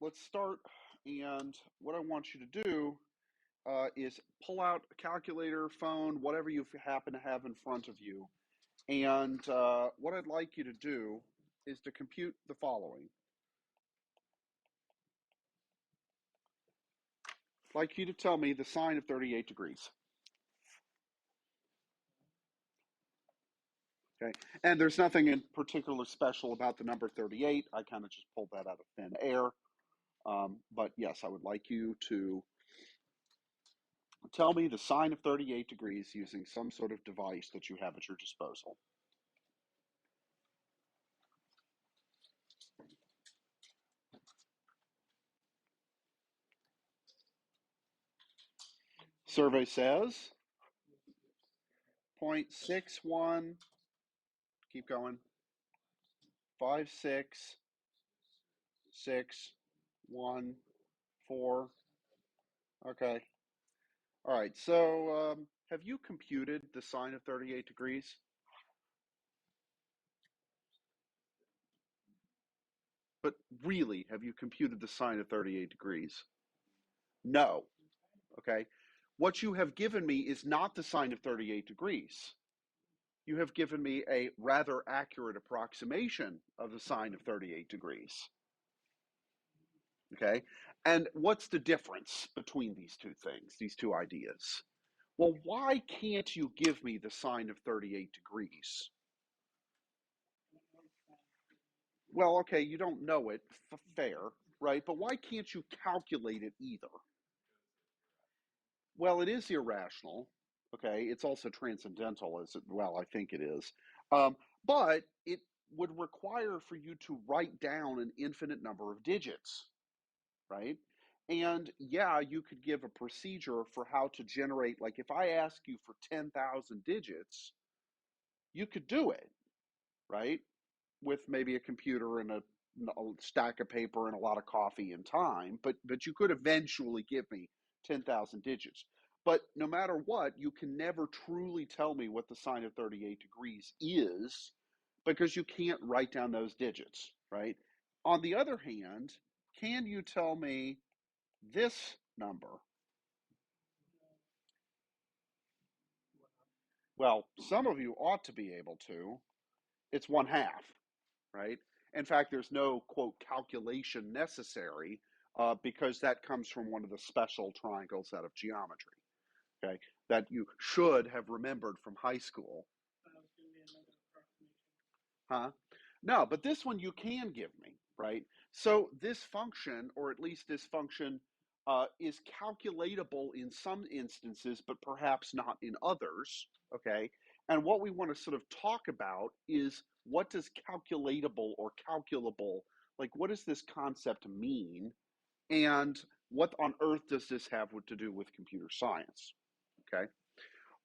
let's start. And what I want you to do is pull out a calculator, phone, whatever you happen to have in front of you. And what I'd like you to do is to compute the following. I'd like you to tell me the sine of 38 degrees. Okay, and there's nothing in particular special about the number 38. I kind of just pulled that out of thin air. But yes, I would like you to tell me the sine of 38 degrees using some sort of device that you have at your disposal. Survey says 0.61, keep going, 56614. Okay. All right. So have you computed the sine of 38 degrees? But really, have you computed the sine of 38 degrees? No. Okay. What you have given me is not the sine of 38 degrees. You have given me a rather accurate approximation of the sine of 38 degrees. Okay. And what's the difference between these two things, these two ideas? Well, why can't you give me the sine of 38 degrees? Well, okay, you don't know it, fair, right? But why can't you calculate it either? Well, it is irrational. Okay, it's also transcendental, as it, well, I think it is. Um, but it would require for you to write down an infinite number of digits, right? And yeah, you could give a procedure for how to generate, like if I ask you for 10,000 digits, you could do it, right? With maybe a computer and a stack of paper and a lot of coffee and time, but you could eventually give me 10,000 digits. But no matter what, you can never truly tell me what the sine of 38 degrees is because you can't write down those digits, right? On the other hand, can you tell me this number? Well, some of you ought to be able to. It's 1/2, right? In fact, there's no, quote, calculation necessary because that comes from one of the special triangles out of geometry, okay, that you should have remembered from high school. Huh? No, but this one you can give me, right? So this function, or at least this function, is calculatable in some instances, but perhaps not in others, okay? And what we want to sort of talk about is what does calculatable or calculable, like what does this concept mean? And what on earth does this have to do with computer science, okay?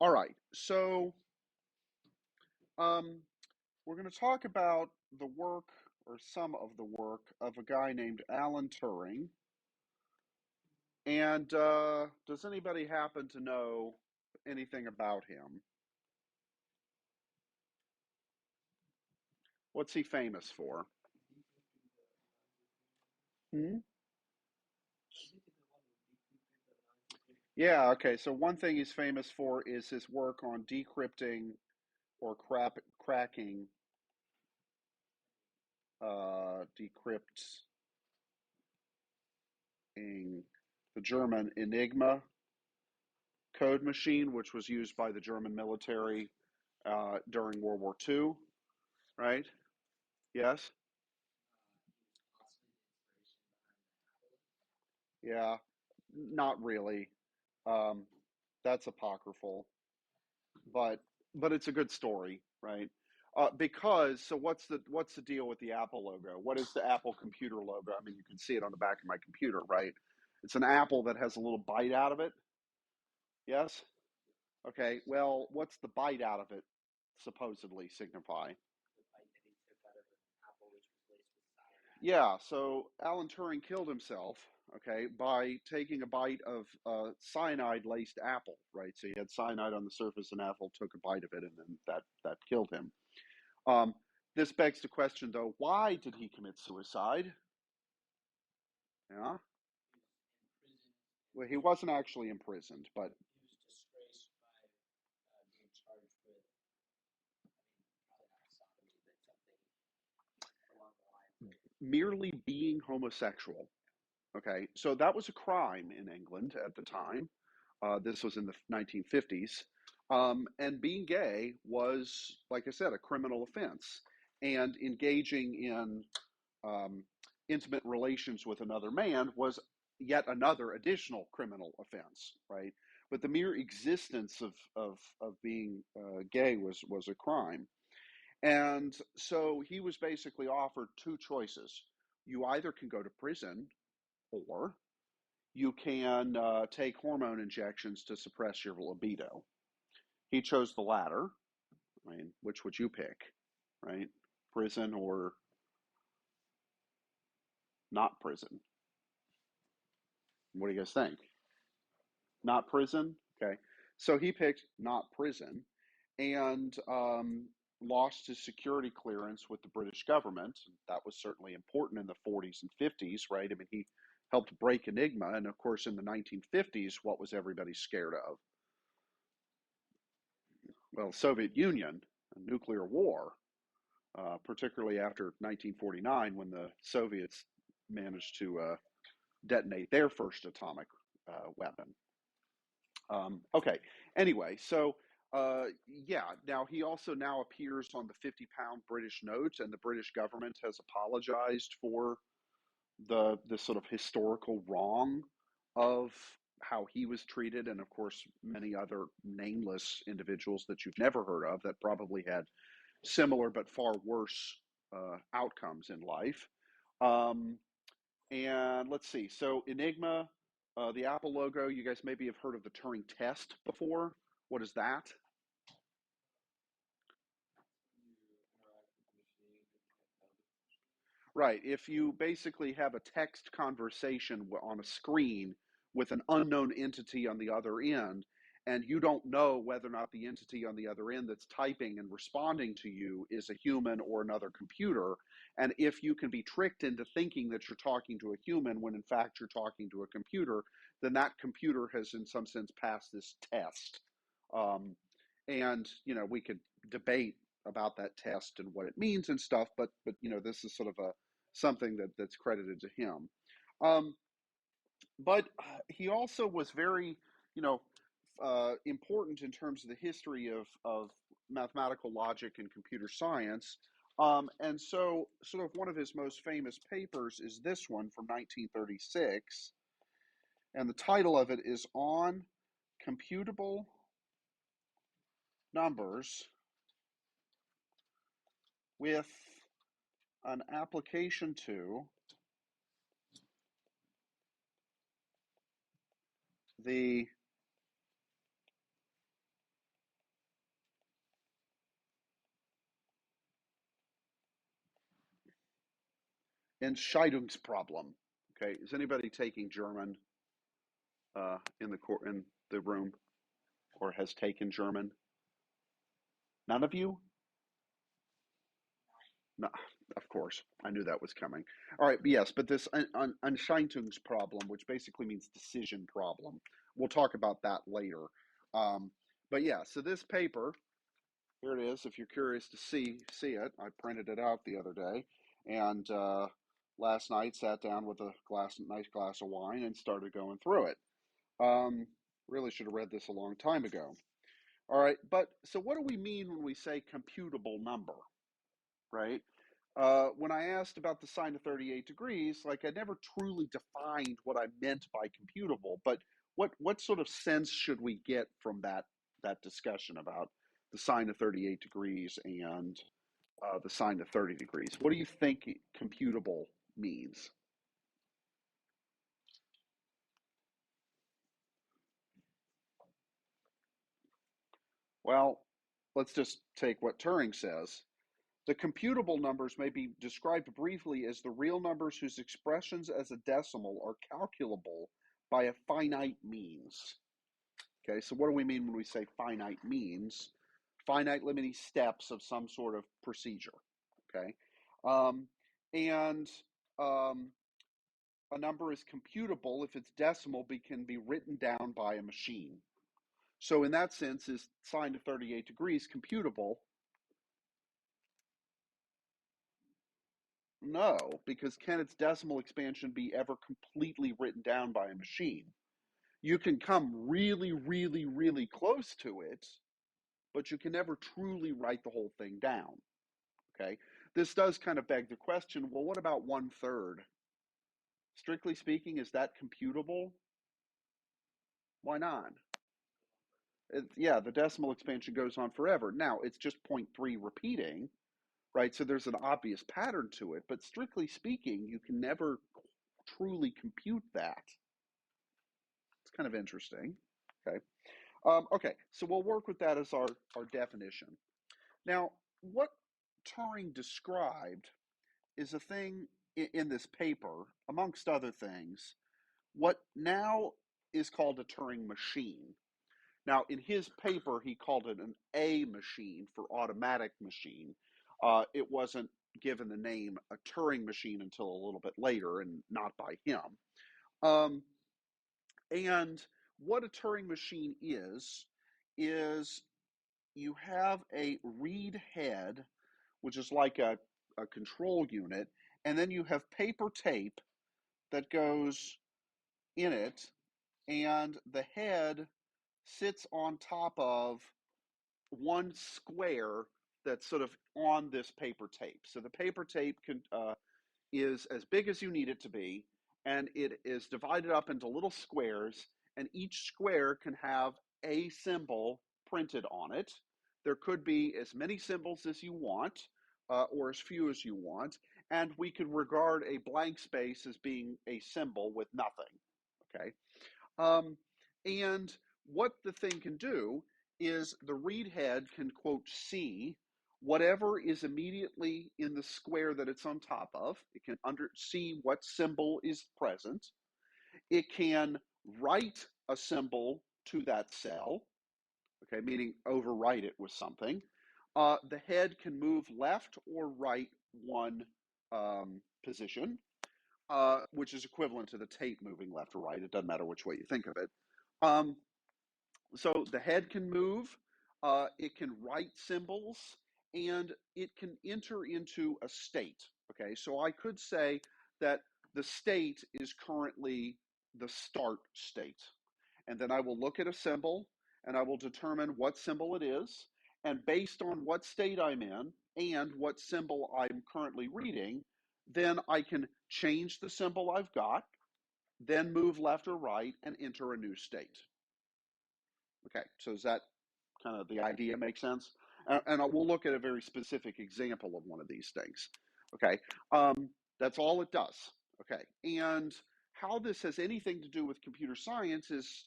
All right, so um, we're going to talk about the work or some of the work of a guy named Alan Turing. And does anybody happen to know anything about him? What's he famous for? Hmm? Yeah, okay. So one thing he's famous for is his work on decrypting or cracking decrypting the German Enigma code machine, which was used by the German military during World War II, right? Yes? Yeah, not really. Um, that's apocryphal, but it's a good story, right? Because so what's the deal with the Apple logo? What is the Apple computer logo? I mean, you can see it on the back of my computer, right? It's an apple that has a little bite out of it. Yes. Okay. Well, what's the bite out of it supposedly signify? Yeah, so Alan Turing killed himself, okay, by taking a bite of cyanide laced apple, right? So he had cyanide on the surface, and apple took a bite of it, and then that killed him. Um, this begs the question, though, why did he commit suicide? Yeah. Well, he wasn't actually imprisoned, but merely being homosexual. Okay, so that was a crime in England at the time. This was in the 1950s. And being gay was, like I said, a criminal offense. And engaging in um, intimate relations with another man was yet another additional criminal offense, right? But the mere existence of being gay was a crime. And so he was basically offered two choices. You either can go to prison or you can take hormone injections to suppress your libido. He chose the latter. I mean, which would you pick, right? Prison or not prison? What do you guys think? Not prison? Okay. So he picked not prison and lost his security clearance with the British government. That was certainly important in the 40s and 50s, right? I mean, he helped break Enigma. And of course, in the 1950s, what was everybody scared of? Well, Soviet Union, a nuclear war, particularly after 1949 when the Soviets managed to detonate their first atomic weapon. Okay. Anyway, so yeah. Now he also now appears on the 50-pound British notes, and the British government has apologized for the sort of historical wrong of how he was treated, and of course many other nameless individuals that you've never heard of that probably had similar but far worse outcomes in life. Um, and let's see. So Enigma, the Apple logo. You guys maybe have heard of the Turing test before. What is that? Right. If you basically have a text conversation on a screen with an unknown entity on the other end, and you don't know whether or not the entity on the other end that's typing and responding to you is a human or another computer, and if you can be tricked into thinking that you're talking to a human when in fact you're talking to a computer, then that computer has, in some sense, passed this test. Um, and we could debate about that test and what it means and stuff, but this is sort of a something that's credited to him. Um, but he also was very, you know, important in terms of the history of mathematical logic and computer science. And so, sort of one of his most famous papers is this one from 1936, and the title of it is On Computable Numbers with an Application to the Entscheidungsproblem. Okay, is anybody taking German in the room, or has taken German? None of you? No, of course. I knew that was coming. All right, but yes, but this Entscheidungsproblem, which basically means decision problem, we'll talk about that later. Um, but yeah, so this paper, here it is. If you're curious to see it, I printed it out the other day, and last night sat down with a nice glass of wine, and started going through it. Um, really should have read this a long time ago. All right, but so what do we mean when we say computable number, right? When I asked about the sine of 38 degrees, like I never truly defined what I meant by computable, but what sort of sense should we get from that discussion about the sine of 38 degrees and the sine of 30 degrees? What do you think computable means? Well, let's just take what Turing says. The computable numbers may be described briefly as the real numbers whose expressions as a decimal are calculable by a finite means. Okay, so what do we mean when we say finite means? Finite limiting steps of some sort of procedure. Okay, um, and um, a number is computable if its decimal can be written down by a machine. So in that sense, is sine of 38 degrees computable? No, because can its decimal expansion be ever completely written down by a machine? You can come really, really, really close to it, but you can never truly write the whole thing down. Okay, this does kind of beg the question, well, what about 1/3? Strictly speaking, is that computable? Why not? Yeah, the decimal expansion goes on forever. Now, it's just 0.3 repeating, right? So there's an obvious pattern to it, but strictly speaking, you can never truly compute that. It's kind of interesting. Okay. Okay, so we'll work with that as our definition. Now, what Turing described is a thing in this paper, amongst other things, what now is called a Turing machine. Now, in his paper, he called it an A machine for automatic machine. It wasn't given the name a Turing machine until a little bit later, and not by him. Um, and what a Turing machine is you have a read head, which is like a control unit, and then you have paper tape that goes in it, and the head sits on top of one square that's sort of on this paper tape. So the paper tape is as big as you need it to be, and it is divided up into little squares, and each square can have a symbol printed on it. There could be as many symbols as you want, or as few as you want, and we could regard a blank space as being a symbol with nothing. Okay. Um, and what the thing can do is the read head can, quote, see whatever is immediately in the square that it's on top of. It can see what symbol is present. It can write a symbol to that cell, okay, meaning overwrite it with something. The head can move left or right one position, which is equivalent to the tape moving left or right. It doesn't matter which way you think of it. Um, so the head can move, it can write symbols, and it can enter into a state. Okay, so I could say that the state is currently the start state. And then I will look at a symbol and I will determine what symbol it is. And based on what state I'm in and what symbol I'm currently reading, then I can change the symbol I've got, then move left or right and enter a new state. Okay, so does that kind of the idea make sense? And we'll look at a very specific example of one of these things. Okay, that's all it does. Okay, and how this has anything to do with computer science is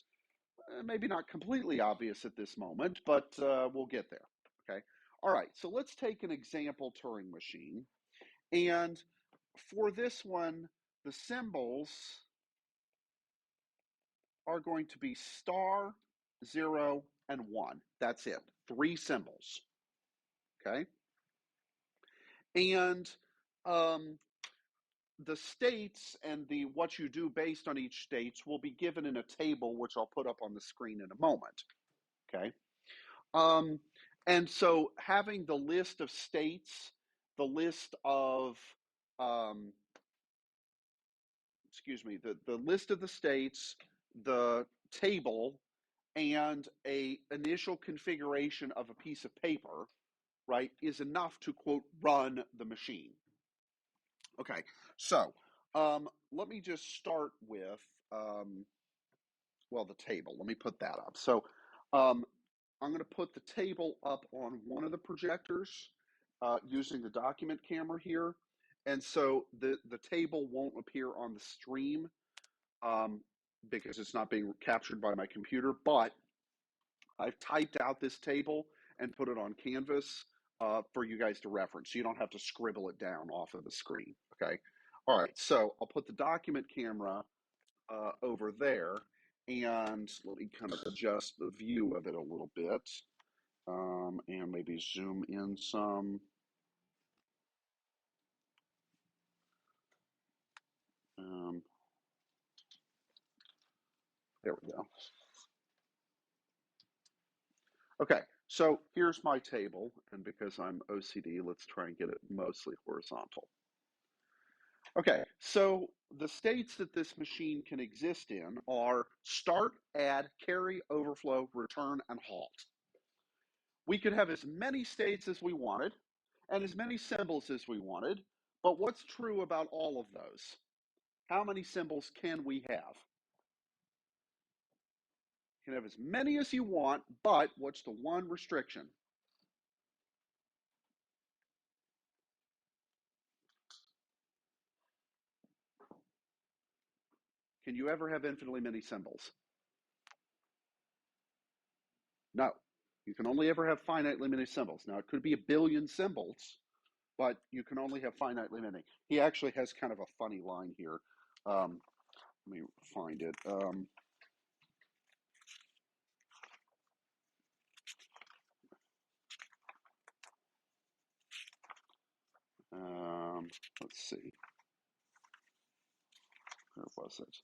maybe not completely obvious at this moment, but we'll get there. Okay, all right, so let's take an example Turing machine. And for this one, the symbols are going to be star, 0, and 1. That's it. 3 symbols. Okay? And um, the states and the what you do based on each states will be given in a table, which I'll put up on the screen in a moment. Okay? Um, and so having the list of states, the list of the list of the states, the table, and a initial configuration of a piece of paper, right, is enough to, quote, run the machine. Okay, so let me just start with, well, the table. Let me put that up. So um, I'm going to put the table up on one of the projectors using the document camera here. And so the table won't appear on the stream because it's not being captured by my computer, but I've typed out this table and put it on Canvas for you guys to reference. So you don't have to scribble it down off of the screen. Okay. All right. So I'll put the document camera over there, and let me kind of adjust the view of it a little bit, and maybe zoom in some. Um, There we go. Okay, so here's my table, and because I'm OCD, let's try and get it mostly horizontal. Okay, so the states that this machine can exist in are start, add, carry, overflow, return, and halt. We could have as many states as we wanted and as many symbols as we wanted, but what's true about all of those? How many symbols can we have? You can have as many as you want, but what's the one restriction? Can you ever have infinitely many symbols? No. You can only ever have finitely many symbols. Now, it could be a billion symbols, but you can only have finitely many. He actually has kind of a funny line here. Let me find it. Let's see. Where was it?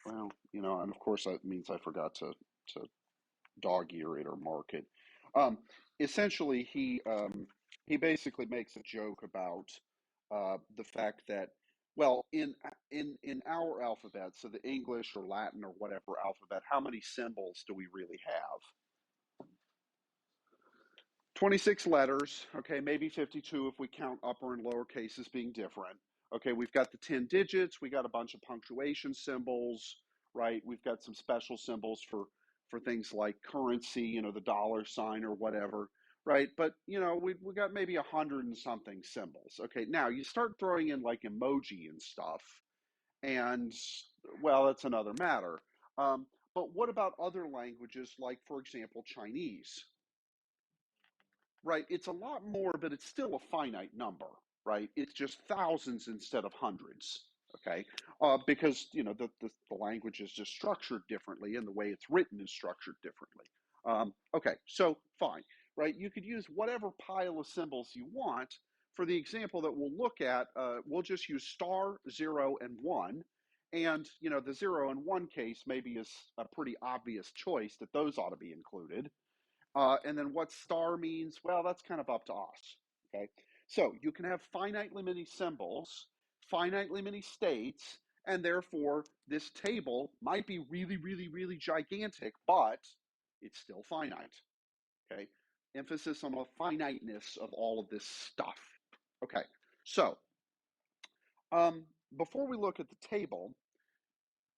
Well, and of course that means I forgot to dog ear it or mark it. Um, Essentially, he basically makes a joke about the fact that, well, in our alphabet, so the English or Latin or whatever alphabet, how many symbols do we really have? 26 letters, okay, maybe 52 if we count upper and lower cases being different. Okay, we've got the 10 digits, we got a bunch of punctuation symbols, right? We've got some special symbols for things like currency, the dollar sign or whatever, right? But, we got maybe 100 and something symbols. Okay, now you start throwing in like emoji and stuff, and, well, that's another matter. But what about other languages like, for example, Chinese? Right, it's a lot more, but it's still a finite number, right? It's just thousands instead of hundreds, okay? Because the language is just structured differently, and the way it's written is structured differently. Okay, so fine, right? You could use whatever pile of symbols you want. For the example that we'll look at, we'll just use star, 0, and 1. And the 0 and 1 case maybe is a pretty obvious choice that those ought to be included. And then what star means, well, that's kind of up to us. Okay. So you can have finitely many symbols, finitely many states, and therefore this table might be really, really, really gigantic, but it's still finite. Okay. Emphasis on the finiteness of all of this stuff. Okay. So before we look at the table,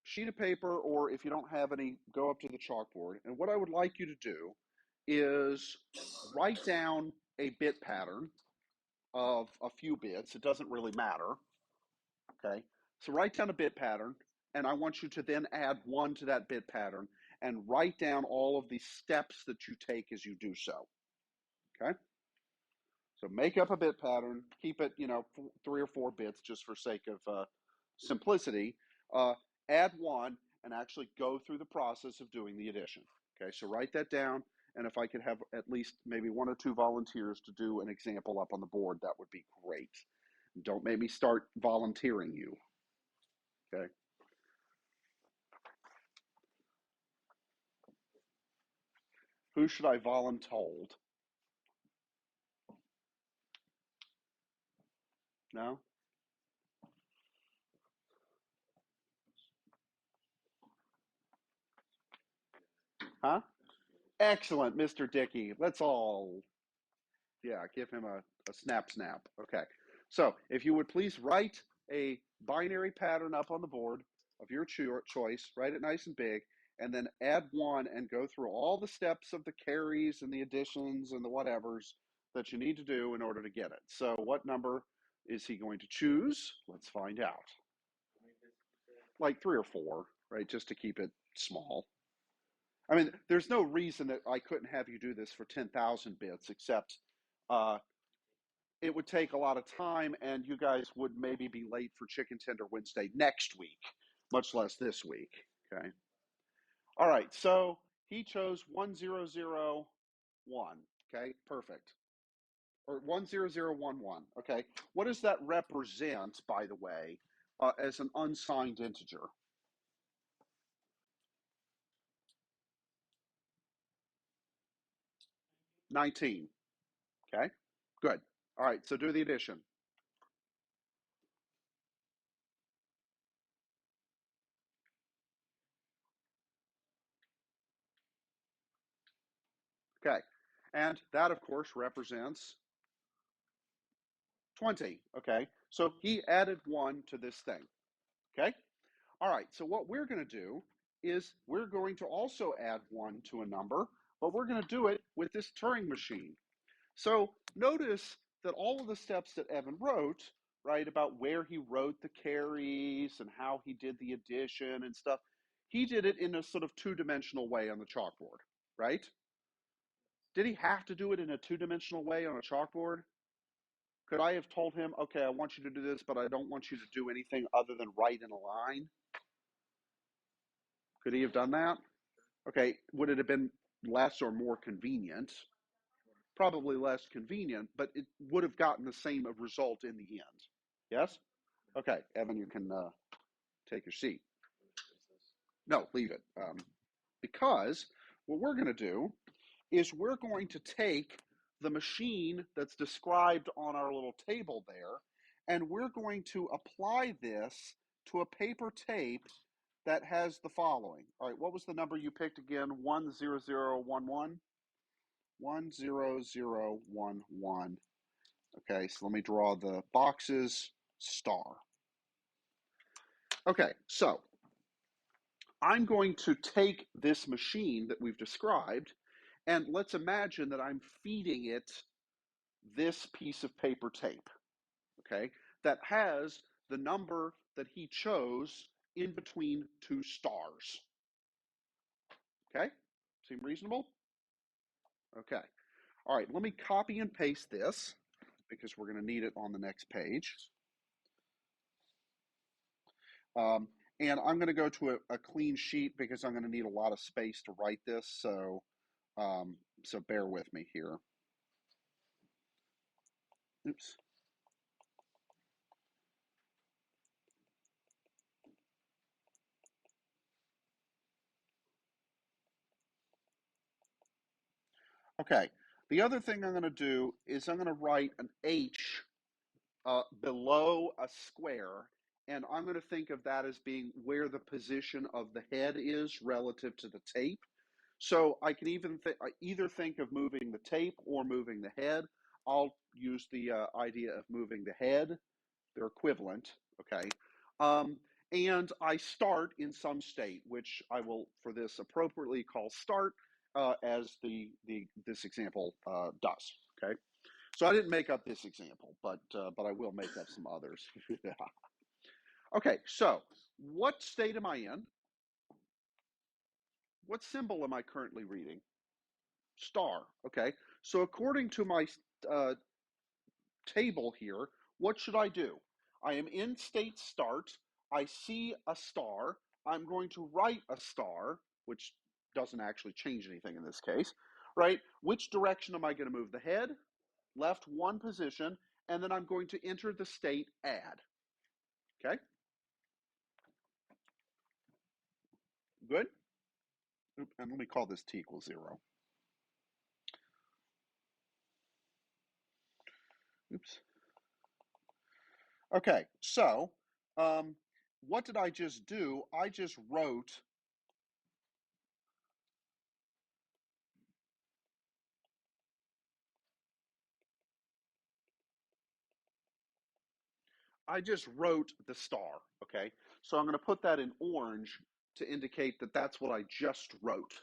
sheet of paper, or if you don't have any, go up to the chalkboard. And what I would like you to do is write down a bit pattern of a few bits. It doesn't really matter. Okay. So write down a bit pattern, and I want you to then add 1 to that bit pattern and write down all of the steps that you take as you do so. Okay. So make up a bit pattern, keep it, 3 or 4 bits just for sake of simplicity. Uh, Add 1 and actually go through the process of doing the addition. Okay, so write that down. And if I could have at least maybe 1 or 2 volunteers to do an example up on the board, that would be great. Don't make me start volunteering you. Okay. Who should I voluntold? No? Huh? Excellent, Mr. Dickey. Let's all, yeah, give him a snap snap. Okay. So if you would please write a binary pattern up on the board of your choice, write it nice and big, and then add 1 and go through all the steps of the carries and the additions and the whatevers that you need to do in order to get it. So what number is he going to choose? Let's find out. Like 3 or 4, right? Just to keep it small. I mean, there's no reason that I couldn't have you do this for 10,000 bits, except uh, it would take a lot of time, and you guys would maybe be late for Chicken Tender Wednesday next week, much less this week. Okay. All right. So he chose 10001. Okay. Perfect. Or 10011. Okay. What does that represent, by the way, as an unsigned integer? 19. Okay, good. All right, so do the addition. Okay, and that, of course, represents 20. Okay, so he added 1 to this thing. Okay, all right, so what we're going to do is we're going to also add 1 to a number, but we're going to do it with this Turing machine. So notice that all of the steps that Evan wrote, right, about where he wrote the carries and how he did the addition and stuff, he did it in a sort of two-dimensional way on the chalkboard, right? Did he have to do it in a two-dimensional way on a chalkboard? Could I have told him, okay, I want you to do this, but I don't want you to do anything other than write in a line? Could he have done that? Okay, would it have been less or more convenient? Probably less convenient, but it would have gotten the same result in the end. Yes? Okay, Evan, you can take your seat. No, leave it. Because what we're going to do is we're going to take the machine that's described on our little table there, and we're going to apply this to a paper tape that has the following. All right, what was the number you picked again? 10011? 10011. Okay, so let me draw the boxes, star. Okay, so I'm going to take this machine that we've described, and let's imagine that I'm feeding it this piece of paper tape, okay, that has the number that he chose in between two stars. Okay, seem reasonable? Okay, all right, let me copy and paste this because we're going to need it on the next page. And I'm going to go to a clean sheet because I'm going to need a lot of space to write this, so bear with me here. Oops. Okay, the other thing I'm going to do is I'm going to write an H below a square, and I'm going to think of that as being where the position of the head is relative to the tape. So I can even either think of moving the tape or moving the head. I'll use the idea of moving the head. They're equivalent, okay? And I start in some state, which I will, for this, appropriately call start, as this example does, okay? So I didn't make up this example, but I will make up some others. Okay, so what state am I in? What symbol am I currently reading? Star, okay? So according to my table here, what should I do? I am in state start. I see a star. I'm going to write a star, which doesn't actually change anything in this case, right? Which direction am I going to move the head? Left one position, and then I'm going to enter the state add. Okay? Good? And let me call this t equals 0. Oops. Okay, so what did I just do? I just wrote the star, okay? So I'm going to put that in orange to indicate that that's what I just wrote.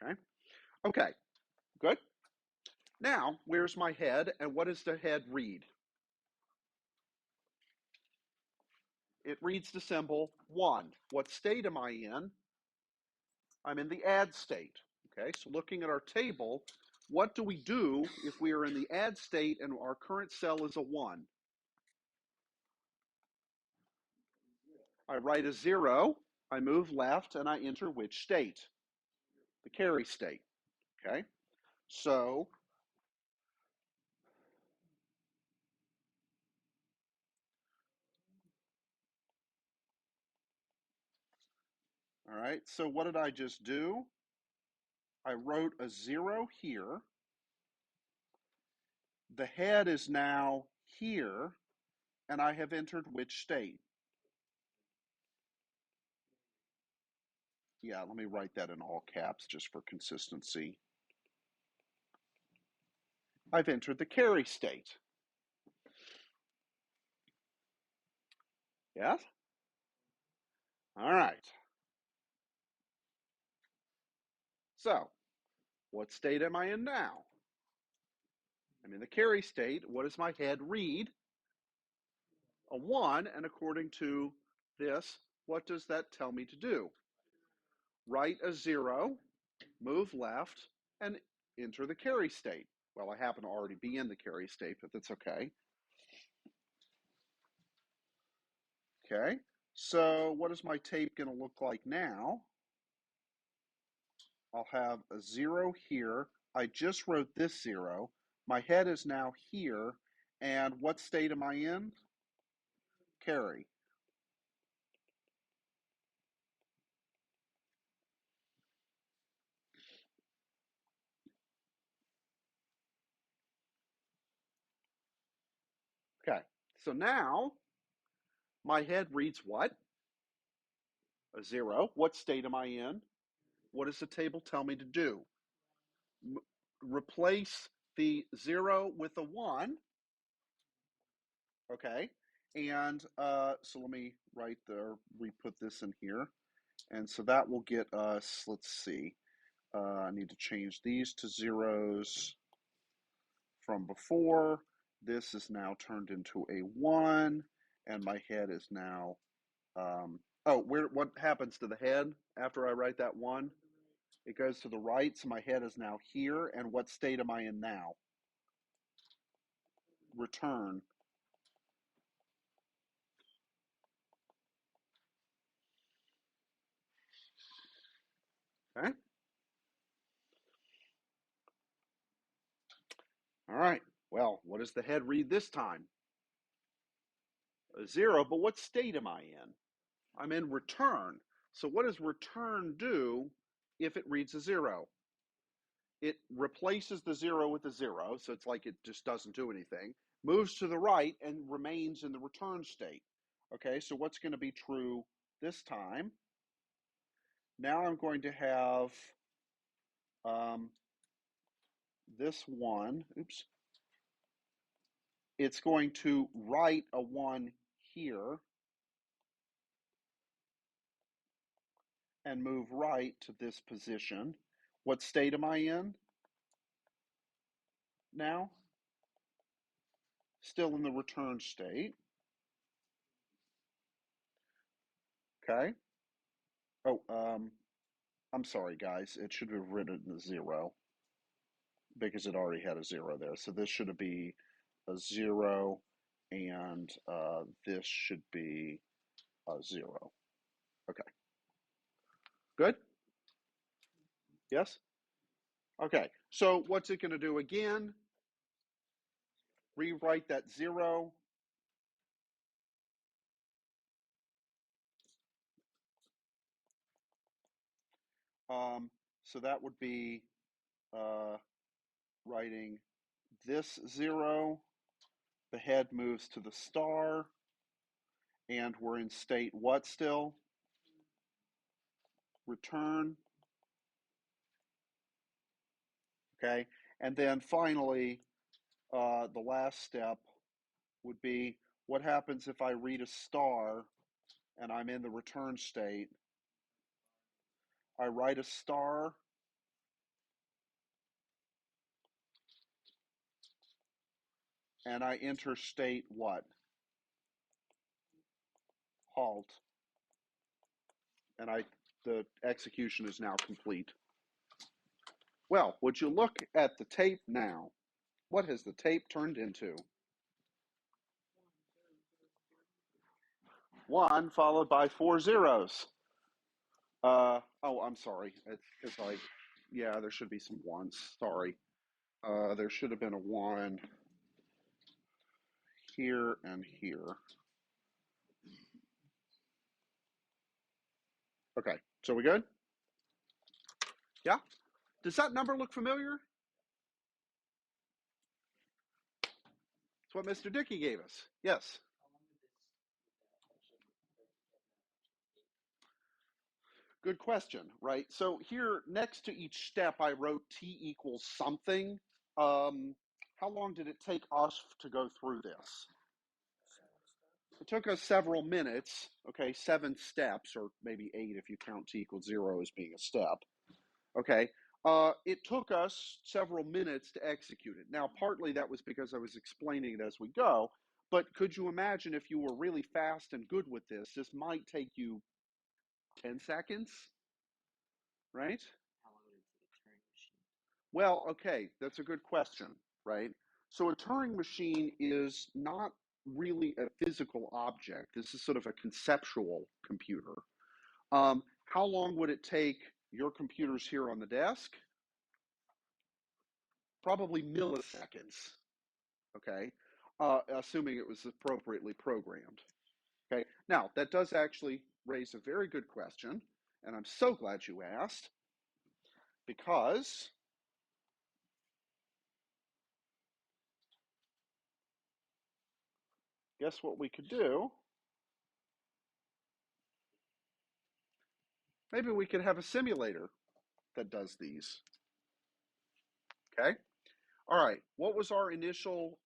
Okay? Okay, good. Now, where's my head, and what does the head read? It reads the symbol 1. What state am I in? I'm in the add state. Okay, so looking at our table, what do we do if we are in the add state and our current cell is a 1? I write a 0, I move left, and I enter which state? The carry state. Okay, so all right, so what did I just do? I wrote a 0 here. The head is now here, and I have entered which state? Yeah, let me write that in all caps just for consistency. I've entered the carry state. Yes? All right. So, what state am I in now? I'm in the carry state. What does my head read? A 1, and according to this, what does that tell me to do? Write a 0, move left, and enter the carry state. Well, I happen to already be in the carry state, but that's okay. Okay, so what is my tape going to look like now? I'll have a 0 here. I just wrote this 0. My head is now here, and what state am I in? Carry. Okay, so now my head reads what? A 0. What state am I in? What does the table tell me to do? Replace the 0 with a 1. Okay, and so let me re-put this in here. And so that will get us, let's see, I need to change these to zeros from before. This is now turned into a 1, and my head is now, what happens to the head after I write that 1? It goes to the right, so my head is now here, and what state am I in now? Return. Okay? All right, well, what does the head read this time? A 0, but what state am I in? I'm in return. So what does return do if it reads a 0? It replaces the 0 with a 0, so it's like it just doesn't do anything, moves to the right, and remains in the return state. Okay, so what's going to be true this time? Now I'm going to have this 1, oops, it's going to write a 1 here and move right to this position. What state am I in now? Still in the return state. Okay. Oh, I'm sorry, guys. It should have written a 0 because it already had a 0 there. So this should be a 0, and this should be a 0. Okay. Good? Yes? Okay. So what's it going to do again? Rewrite that 0. So that would be writing this 0. The head moves to the star, and we're in state what still? Return. Okay, and then finally, the last step would be what happens if I read a star and I'm in the return state? I write a star and I enter state what? Halt. And the execution is now complete. Well, would you look at the tape now? What has the tape turned into? 1 followed by 4 zeros. I'm sorry. It's because yeah, there should be some ones. Sorry. There should have been a 1 here and here. Okay, so we good? Yeah? Does that number look familiar? It's what Mr. Dickey gave us. Yes. Good question, right? So here, next to each step, I wrote t equals something. How long did it take us to go through this? It took us several minutes, okay, 7 steps, or maybe 8 if you count t equals 0 as being a step, okay? It took us several minutes to execute it. Now, partly that was because I was explaining it as we go, but could you imagine if you were really fast and good with this, this might take you 10 seconds, right? How long would it take a Turing machine? Well, okay, that's a good question, right? So a Turing machine is not really a physical object. This is sort of a conceptual computer. How long would it take your computers here on the desk? Probably milliseconds, okay? Assuming it was appropriately programmed. Okay, now that does actually raise a very good question, and I'm so glad you asked, because guess what we could do? Maybe we could have a simulator that does these. Okay. All right. What was our initial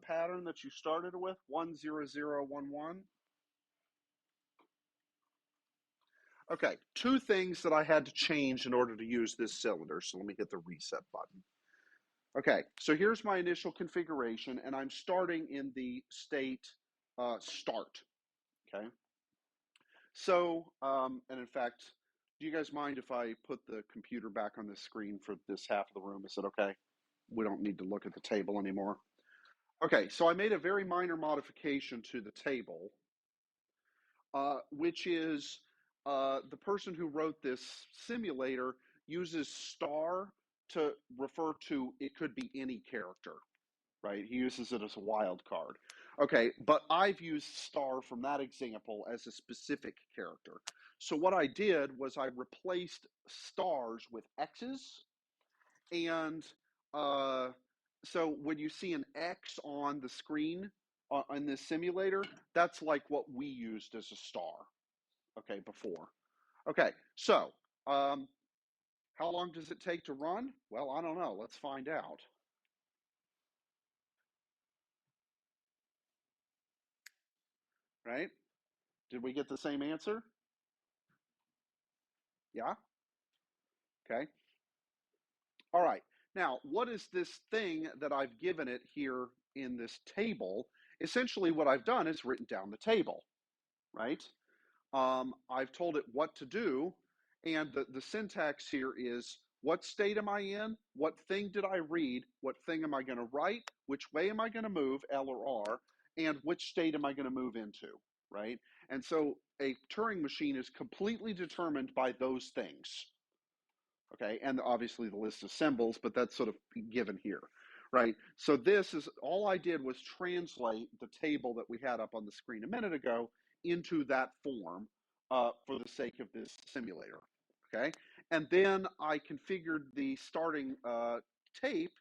pattern that you started with? 10011. Okay. 2 things that I had to change in order to use this cylinder. So let me hit the reset button. Okay. So here's my initial configuration, and I'm starting in the state start. Okay. So, and in fact, do you guys mind if I put the computer back on the screen for this half of the room? Is it okay? We don't need to look at the table anymore. Okay, so I made a very minor modification to the table, which is the person who wrote this simulator uses star to refer to it could be any character, right? He uses it as a wild card. Okay, but I've used star from that example as a specific character. So what I did was I replaced stars with X's, and so when you see an X on the screen on this simulator, that's like what we used as a star, okay, before. Okay, so how long does it take to run? Well, I don't know. Let's find out. Right? Did we get the same answer? Yeah? Okay. All right. Now, what is this thing that I've given it here in this table? Essentially, what I've done is written down the table, right? I've told it what to do, and the syntax here is what state am I in? What thing did I read? What thing am I going to write? Which way am I going to move, L or R? And which state am I going to move into, right? And so a Turing machine is completely determined by those things. Okay, and obviously the list of symbols, but that's sort of given here, right? So this is all I did was translate the table that we had up on the screen a minute ago into that form for the sake of this simulator, okay? And then I configured the starting tape,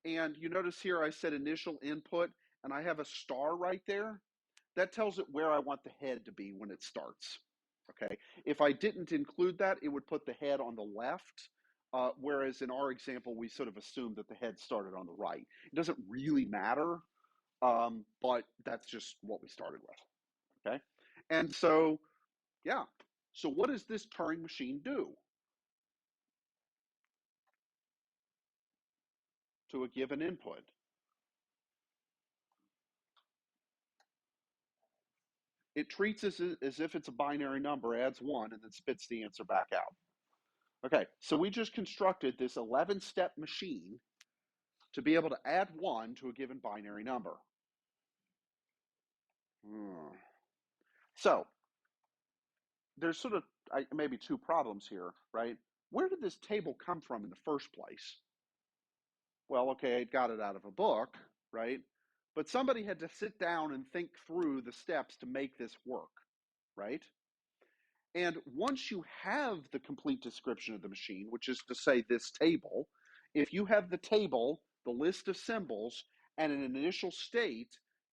and you notice here I said initial input, and I have a star right there. That tells it where I want the head to be when it starts, okay? If I didn't include that, it would put the head on the left, whereas in our example, we sort of assumed that the head started on the right. It doesn't really matter, but that's just what we started with, okay? And so, yeah. So what does this Turing machine do to a given input? It treats it as if it's a binary number, adds 1, and then spits the answer back out. Okay, so we just constructed this 11-step machine to be able to add 1 to a given binary number. So there's sort of maybe 2 problems here, right? Where did this table come from in the first place? Well, okay, I got it out of a book, right? But somebody had to sit down and think through the steps to make this work, right? And once you have the complete description of the machine, which is to say this table, if you have the table, the list of symbols, and an initial state,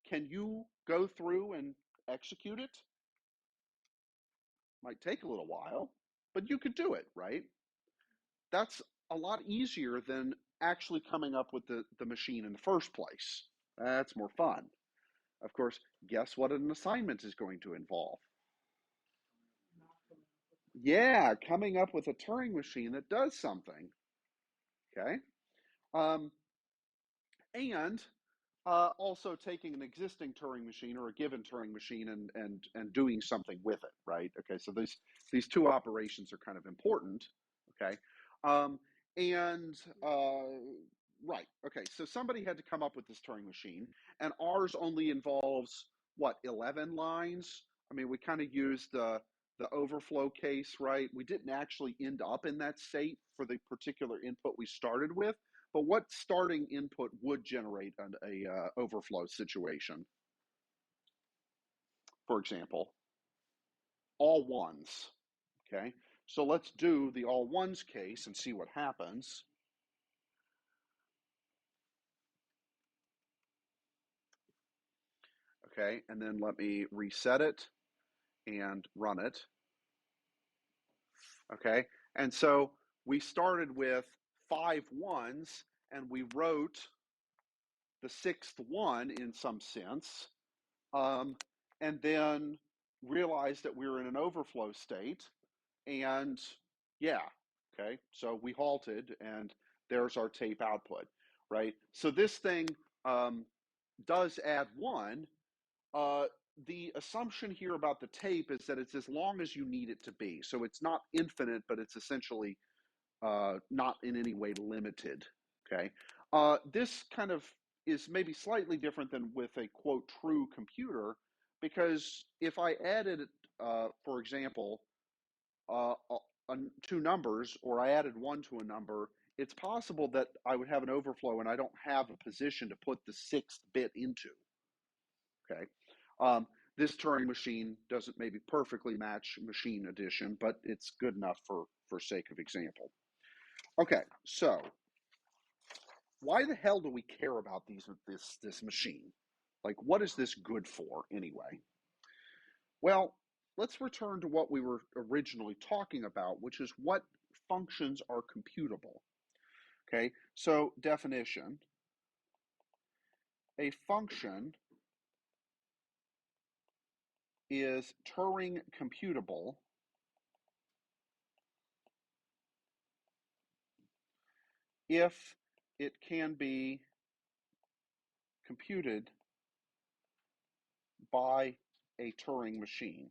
can you go through and execute it? Might take a little while, but you could do it, right? That's a lot easier than actually coming up with the machine in the first place. That's more fun. Of course, guess what an assignment is going to involve? Yeah, coming up with a Turing machine that does something. Okay. Um, and also taking an existing Turing machine or a given Turing machine and doing something with it, right? Okay, so these two operations are kind of important. Okay, um, and right. Okay, so somebody had to come up with this Turing machine, and ours only involves what 11 lines. I mean, we kind of used the overflow case, right? We didn't actually end up in that state for the particular input we started with, but what starting input would generate a overflow situation? For example, all ones. Okay, so let's do the all ones case and see what happens. Okay, and then let me reset it and run it. Okay, and so we started with 5 ones and we wrote the sixth one in some sense, um, and then realized that we were in an overflow state. And yeah, okay, so we halted, and there's our tape output, right? So this thing does add one. Uh, the assumption here about the tape is that it's as long as you need it to be. So it's not infinite, but it's essentially not in any way limited. Okay, this kind of is maybe slightly different than with a quote true computer, because if I added, for example, uh, two numbers, or I added one to a number, it's possible that I would have an overflow and I don't have a position to put the sixth bit into. Okay. Um, this Turing machine doesn't maybe perfectly match machine addition, but it's good enough for sake of example. Okay, so why the hell do we care about this machine? Like, what is this good for anyway? Well, let's return to what we were originally talking about, which is what functions are computable. Okay, so definition: a function is Turing computable if it can be computed by a Turing machine.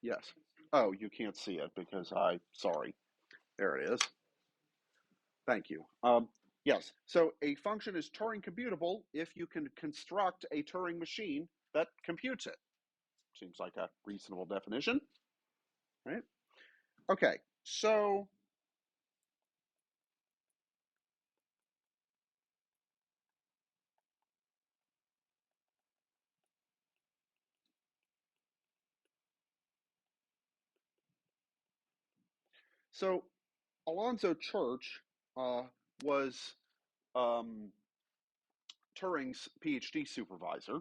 Yes. Oh, you can't see it because sorry. There it is. Thank you. Yes, so a function is Turing computable if you can construct a Turing machine that computes it. Seems like a reasonable definition, right? Okay, so so Alonzo Church was um, Turing's PhD supervisor,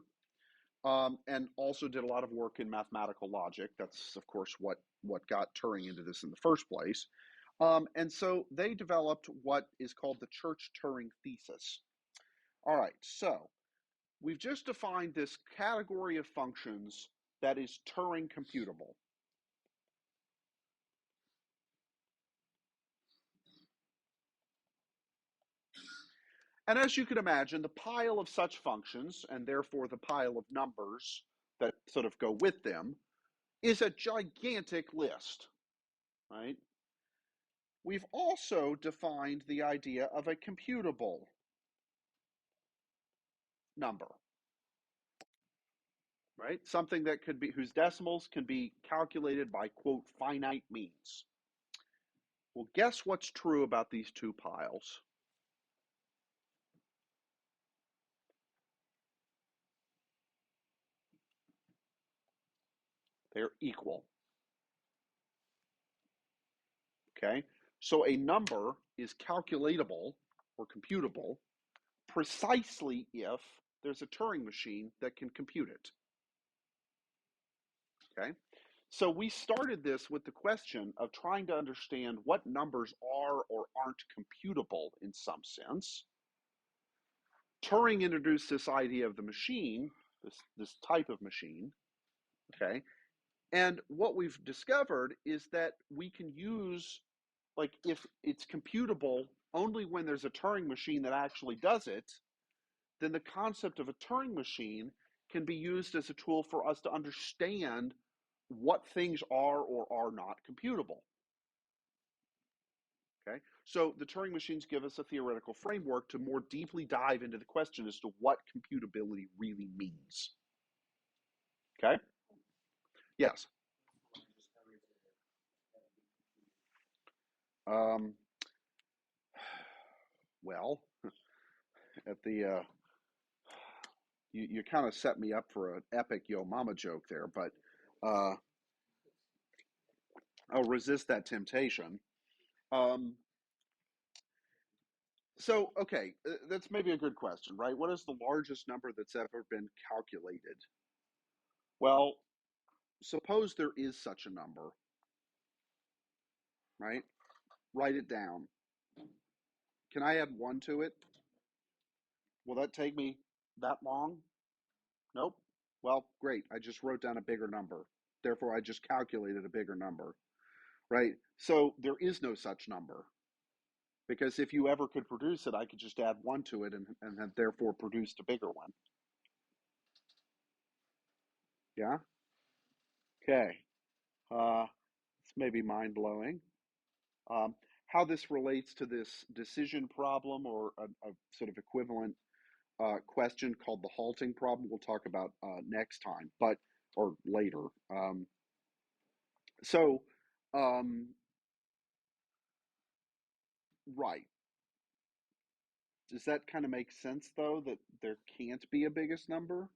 and also did a lot of work in mathematical logic. That's of course what got Turing into this in the first place. And so they developed what is called the Church-Turing thesis. All right, so we've just defined this category of functions that is Turing computable. And as you can imagine, the pile of such functions, and therefore the pile of numbers that sort of go with them, is a gigantic list, right? We've also defined the idea of a computable number, right? Something that could be, whose decimals can be calculated by, quote, finite means. Well, guess what's true about these two piles? They're equal. Okay? So a number is calculatable or computable precisely if there's a Turing machine that can compute it. Okay? So we started this with the question of trying to understand what numbers are or aren't computable in some sense. Turing introduced this idea of the machine, this type of machine, okay? And what we've discovered is that we can use, like, if it's computable only when there's a Turing machine that actually does it, then the concept of a Turing machine can be used as a tool for us to understand what things are or are not computable. Okay, so the Turing machines give us a theoretical framework to more deeply dive into the question as to what computability really means. Okay, yes. Um, well, at the you kind of set me up for an epic Yo Mama joke there, but uh, I'll resist that temptation. Um, so, okay, that's maybe a good question, right? What is the largest number that's ever been calculated? Well, suppose there is such a number, right? Write it down. Can I add one to it? Will that take me that long? Nope. Well, great. I just wrote down a bigger number. Therefore, I just calculated a bigger number, right? So there is no such number because if you ever could produce it, I could just add one to it and have therefore produced a bigger one. Yeah? Okay. It's maybe mind blowing. How this relates to this decision problem or a sort of equivalent question called the halting problem, we'll talk about next time, but or later. So, um, right. Does that kind of make sense, though, that there can't be a biggest number?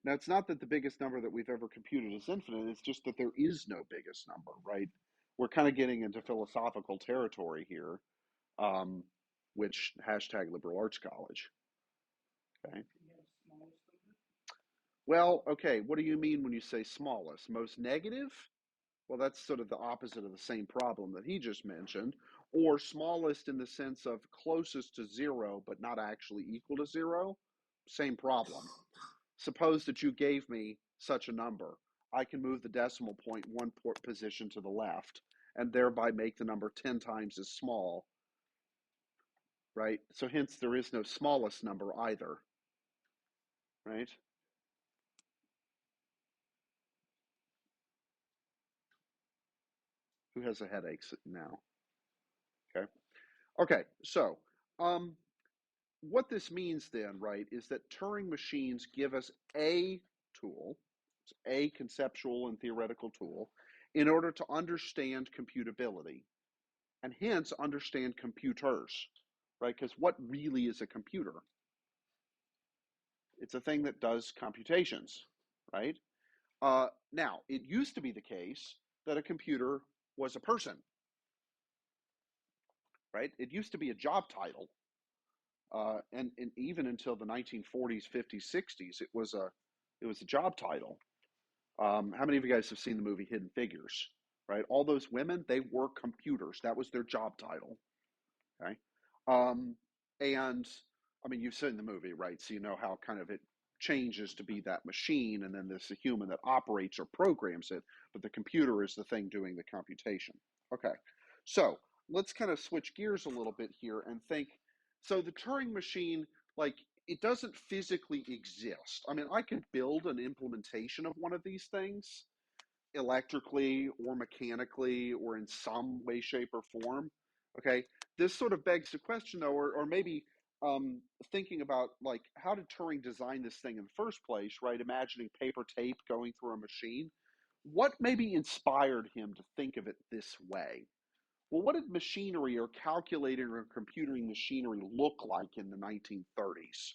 Now, it's not that the biggest number that we've ever computed is infinite, it's just that there is no biggest number, right? We're kind of getting into philosophical territory here, um, which hashtag liberal arts college. Okay. Well, okay, what do you mean when you say smallest? Most negative? Well, that's sort of the opposite of the same problem that he just mentioned, or smallest in the sense of closest to zero, but not actually equal to zero. Same problem. Suppose that you gave me such a number. I can move the decimal point one position to the left and thereby make the number 10 times as small, right? So hence there is no smallest number either, right? Who has a headache now? Okay. Okay. So, um, what this means then, right, is that Turing machines give us a tool, a conceptual and theoretical tool, in order to understand computability and hence understand computers, right? Because what really is a computer? It's a thing that does computations, right? Now, it used to be the case that a computer was a person, right? It used to be a job title. And even until the 1940s, 50s, 60s, it was a job title. How many of you guys have seen the movie Hidden Figures? Right, all those women, they were computers. That was their job title. Okay, um, and I mean, you've seen the movie, right? So you know how kind of it changes to be that machine, and then there's a human that operates or programs it, but the computer is the thing doing the computation. Okay, so let's kind of switch gears a little bit here and think. So the Turing machine, like, it doesn't physically exist. I mean, I could build an implementation of one of these things electrically or mechanically or in some way, shape, or form. Okay, this sort of begs the question, though, or maybe thinking about, like, how did Turing design this thing in the first place? Right, imagining paper tape going through a machine. What maybe inspired him to think of it this way? Well, what did machinery or calculating or computing machinery look like in the 1930s?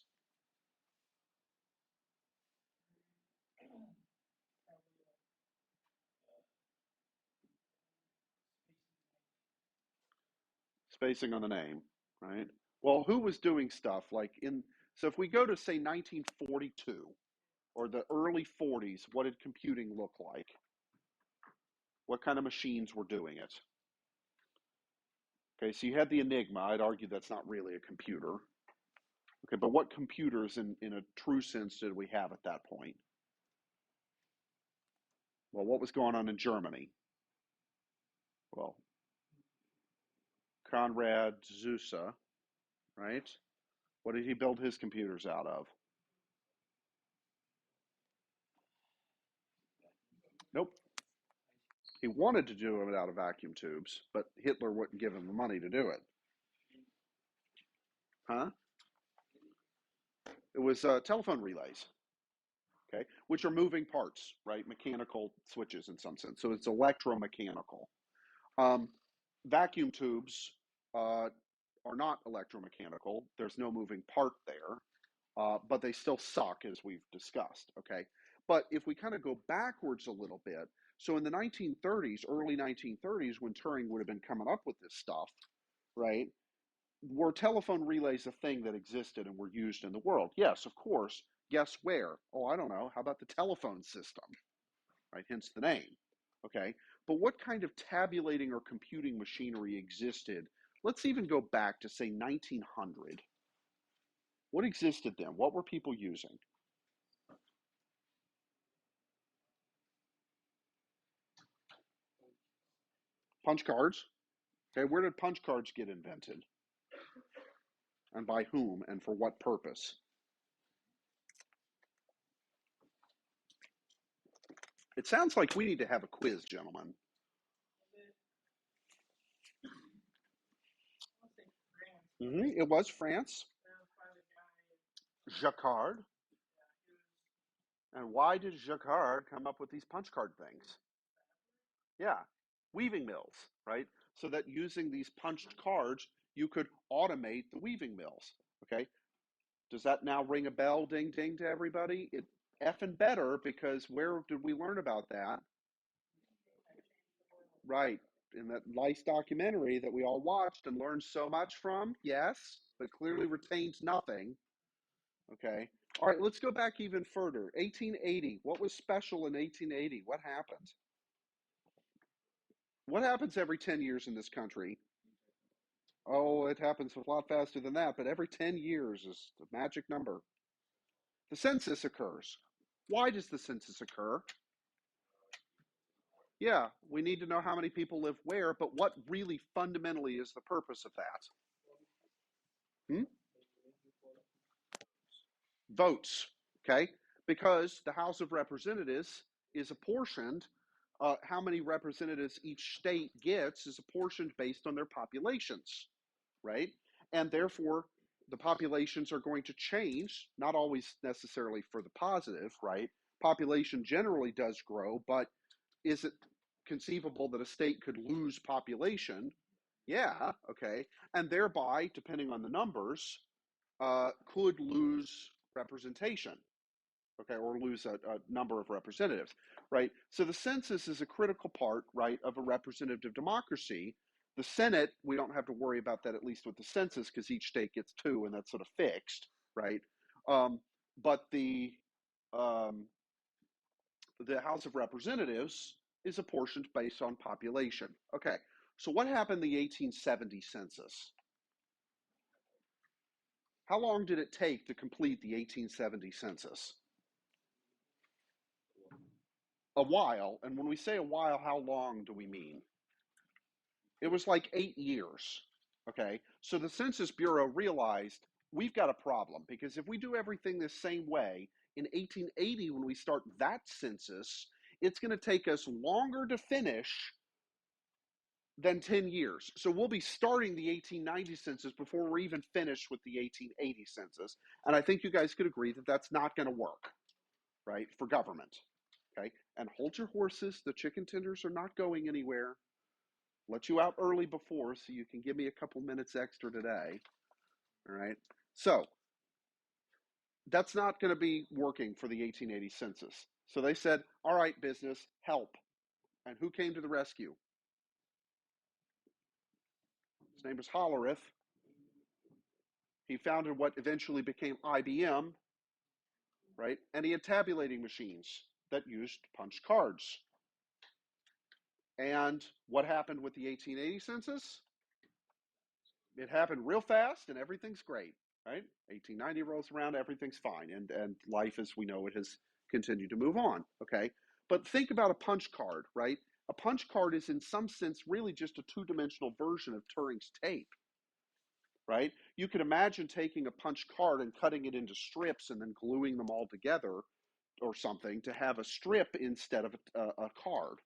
basing on the name, right? Well, who was doing stuff like so if we go to say 1942 or the early 40s, what did computing look like? What kind of machines were doing it? Okay, so you had the Enigma. I'd argue that's not really a computer. Okay, but what computers in a true sense did we have at that point? Well, what was going on in Germany? Well, Konrad Zuse, right? What did he build his computers out of? Nope. He wanted to do it out of vacuum tubes, but Hitler wouldn't give him the money to do it. Huh? It was telephone relays, okay, which are moving parts, right? Mechanical switches in some sense. So it's electromechanical. Um, Vacuum tubes are not electromechanical. There's no moving part there, but they still suck, as we've discussed, okay? But if we kind of go backwards a little bit, so in the 1930s, early 1930s, when Turing would have been coming up with this stuff, right? Were telephone relays a thing that existed and were used in the world? Yes, of course. Guess where? Oh, I don't know. How about the telephone system? Right? Hence the name. Okay. But what kind of tabulating or computing machinery existed? Let's even go back to say 1900. What existed then? What were people using? Punch cards. Okay. Where did punch cards get invented? And by whom and for what purpose? It sounds like we need to have a quiz, gentlemen. It was France. Jacquard. And why did Jacquard come up with these punch card things? Yeah, weaving mills, right? So that using these punched cards, you could automate the weaving mills. Okay, does that now ring a bell, ding ding, to everybody? It effing better, because where did we learn about that? Right, in that nice documentary that we all watched and learned so much from. Yes, but clearly retains nothing. Okay. All right, let's go back even further. 1880. What was special in 1880? What happened? What happens every 10 years in this country? Oh, it happens a lot faster than that, but every 10 years is the magic number. The census occurs. Why does the census occur? Yeah, we need to know how many people live where, but what really fundamentally is the purpose of that? Hmm? Votes, okay? Because the House of Representatives is apportioned, how many representatives each state gets is apportioned based on their populations, right? And therefore, the populations are going to change, not always necessarily for the positive, right? Population generally does grow, but is it conceivable that a state could lose population? Yeah, okay. And thereby, depending on the numbers, could lose representation, okay, or lose a number of representatives, right? So the census is a critical part, right, of a representative democracy. The Senate, we don't have to worry about that, at least with the census, because each state gets two, and that's sort of fixed, right? Um, but um, the House of Representatives is apportioned based on population. Okay, so what happened in the 1870 census? How long did it take to complete the 1870 census? A while. And when we say a while, how long do we mean? It was like 8 years. Okay. So the Census Bureau realized we've got a problem, because if we do everything the same way in 1880, when we start that census, it's going to take us longer to finish than 10 years. So we'll be starting the 1890 census before we're even finished with the 1880 census. And I think you guys could agree that that's not going to work, right, for government. Okay. And hold your horses. The chicken tenders are not going anywhere. Let you out early before so you can give me a couple minutes extra today. All right. So that's not going to be working for the 1880 census. So they said, all right, business, help. And who came to the rescue? His name was Hollerith. He founded what eventually became IBM, right? And he had tabulating machines that used punch cards. And what happened with the 1880 census? It happened real fast and everything's great, right? 1890 rolls around, everything's fine. And life as we know it has continued to move on, okay? But think about a punch card, right? A punch card is in some sense really just a two-dimensional version of Turing's tape, right? You could imagine taking a punch card and cutting it into strips and then gluing them all together or something to have a strip instead of a card,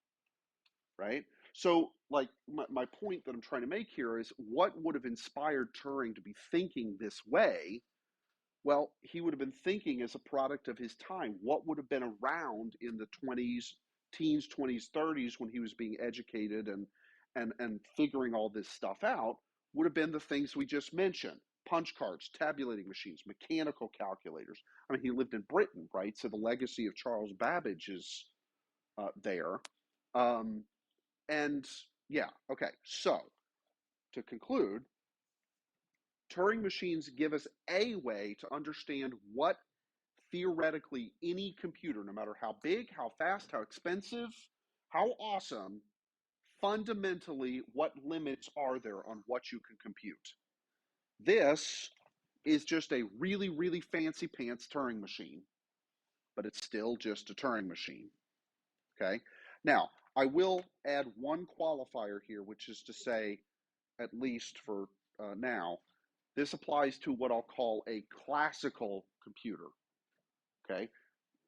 right? So, like, my point that I'm trying to make here is what would have inspired Turing to be thinking this way? Well, he would have been thinking as a product of his time. What would have been around in the 20s, teens, 20s, 30s when he was being educated and figuring all this stuff out would have been the things we just mentioned. Punch cards, tabulating machines, mechanical calculators. I mean, he lived in Britain, right? So the legacy of Charles Babbage is there. And yeah, okay. So to conclude, Turing machines give us a way to understand what theoretically any computer, no matter how big, how fast, how expensive, how awesome, fundamentally, what limits are there on what you can compute? This is just a really, really fancy pants Turing machine, but it's still just a Turing machine. Okay? Now, I will add one qualifier here, which is to say, at least for now, this applies to what I'll call a classical computer. Okay?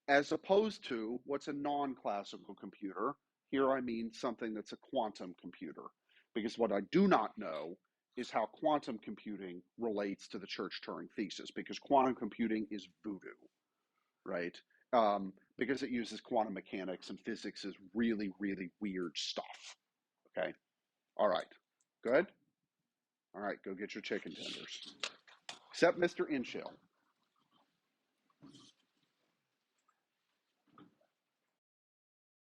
As opposed to what's a non-classical computer. Here I mean something that's a quantum computer, because what I do not know is how quantum computing relates to the Church-Turing thesis, because quantum computing is voodoo, right? Because it uses quantum mechanics and physics is really, really weird stuff, okay? All right, good? All right, go get your chicken tenders. Except Mr. Inshell.